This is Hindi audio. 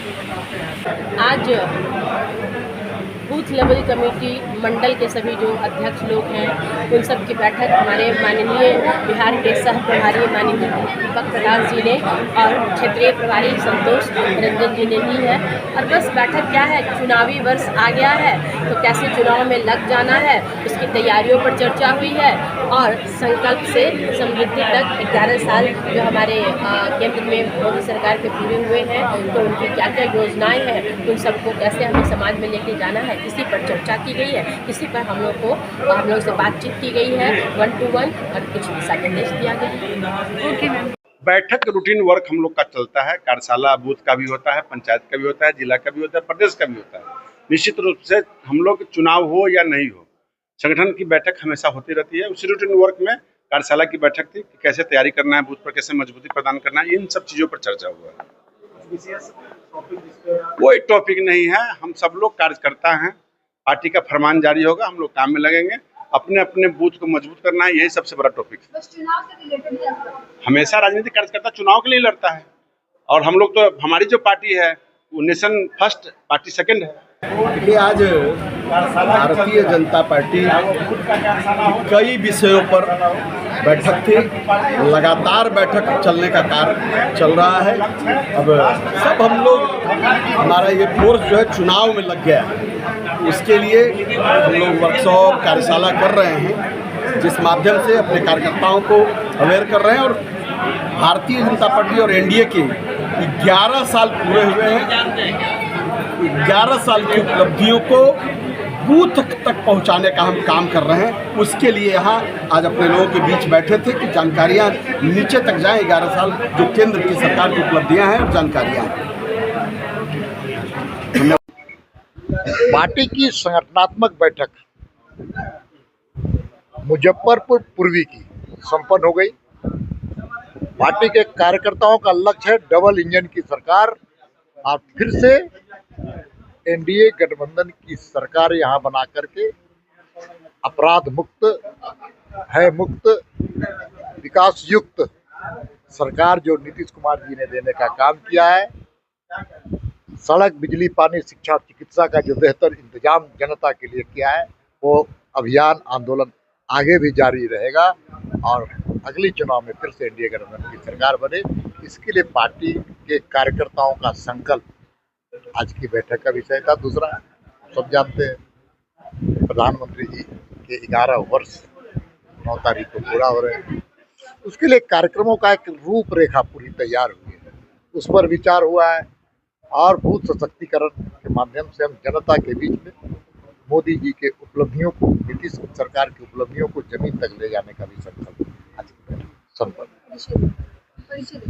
आज बूथ लेवल कमेटी मंडल के सभी जो अध्यक्ष लोग हैं उन सब की बैठक हमारे माननीय बिहार के सह प्रभारी माननीय दीपक प्रकाश जी ने और क्षेत्रीय प्रभारी संतोष रंजन जी ने ली है। और बस बैठक क्या है, चुनावी वर्ष आ गया है तो कैसे चुनाव में लग जाना है उसकी तैयारियों पर चर्चा हुई है और संकल्प से समृद्धि तक 11 साल जो हमारे केंद्र में मोदी सरकार के पूरे हुए हैं तो उनकी क्या क्या योजनाएं हैं उन सबको कैसे हमें समाज में लेके जाना है, इसी पर चर्चा की गई है। इसी पर हम लोग से बातचीत की गई है 1 to 1 और कुछ दिशा निर्देश दिया गया है। Okay ma'am. बैठक रूटीन वर्क हम लोग का चलता है, कार्यशाला बूथ का भी होता है, पंचायत का भी होता है, जिला का भी होता है, प्रदेश का भी होता है। निश्चित रूप से हम लोग चुनाव हो या नहीं हो, संगठन की बैठक हमेशा होती रहती है। उसी रूटीन वर्क में कार्यशाला की बैठक थी कि कैसे तैयारी करना है, बूथ पर कैसे मजबूती प्रदान करना है, इन सब चीजों पर चर्चा हुआ है। कोई टॉपिक नहीं है, हम सब लोग कार्यकर्ता हैं, पार्टी का फरमान जारी होगा, हम लोग काम में लगेंगे, अपने अपने बूथ को मजबूत करना है, यही सबसे बड़ा टॉपिक है। बस चुनाव से रिलेटेड हमेशा राजनीतिक कार्यकर्ता चुनाव के लिए लड़ता है और हम लोग तो, हमारी जो पार्टी है वो नेशन फर्स्ट, पार्टी सेकंड है। देखिए, आज भारतीय जनता पार्टी कई विषयों पर बैठक थी, लगातार बैठक चलने का कार्य चल रहा है। अब सब हम लोग, हमारा ये फोर्स जो है चुनाव में लग गया है, उसके लिए हम लोग वर्कशॉप कार्यशाला कर रहे हैं, जिस माध्यम से अपने कार्यकर्ताओं को अवेयर कर रहे हैं। और भारतीय जनता पार्टी और एनडीए के 11 साल पूरे हुए हैं, 11 साल की उपलब्धियों को बूथ तक पहुंचाने का हम काम कर रहे हैं। उसके लिए यहाँ आज अपने लोगों के बीच बैठे थे कि जानकारियाँ नीचे तक जाएं, 11 साल जो केंद्र की सरकार की उपलब्धियाँ हैं और जानकारियाँ हैं। पार्टी की संगठनात्मक बैठक मुजफ्फरपुर पूर्वी की संपन्न हो गई। पार्टी के कार्यकर्ताओं का लक्ष्य है डबल इंजन की सरकार और फिर से एनडीए गठबंधन की सरकार यहां बना करके अपराध मुक्त, भय मुक्त, विकास युक्त सरकार जो नीतीश कुमार जी ने देने का काम किया है, सड़क, बिजली, पानी, शिक्षा, चिकित्सा का जो बेहतर इंतजाम जनता के लिए किया है, वो अभियान आंदोलन आगे भी जारी रहेगा और अगली चुनाव में फिर से एनडीए गठबंधन की सरकार बने। इसके लिए पार्टी के कार्यकर्ताओं का संकल्प आज की बैठक का विषय था। दूसरा, सब जानते हैं प्रधानमंत्री जी के 11 वर्ष 9 तारीख को पूरा हो रहे हैं। उसके लिए कार्यक्रमों का एक रूपरेखा पूरी तैयार हुई है, उस पर विचार हुआ है और बूथ सशक्तिकरण के माध्यम से हम जनता के बीच में मोदी जी के उपलब्धियों को, नीतीश सरकार की उपलब्धियों को जमीन तक ले जाने का भी संकल्प आज की बैठक संपन्न।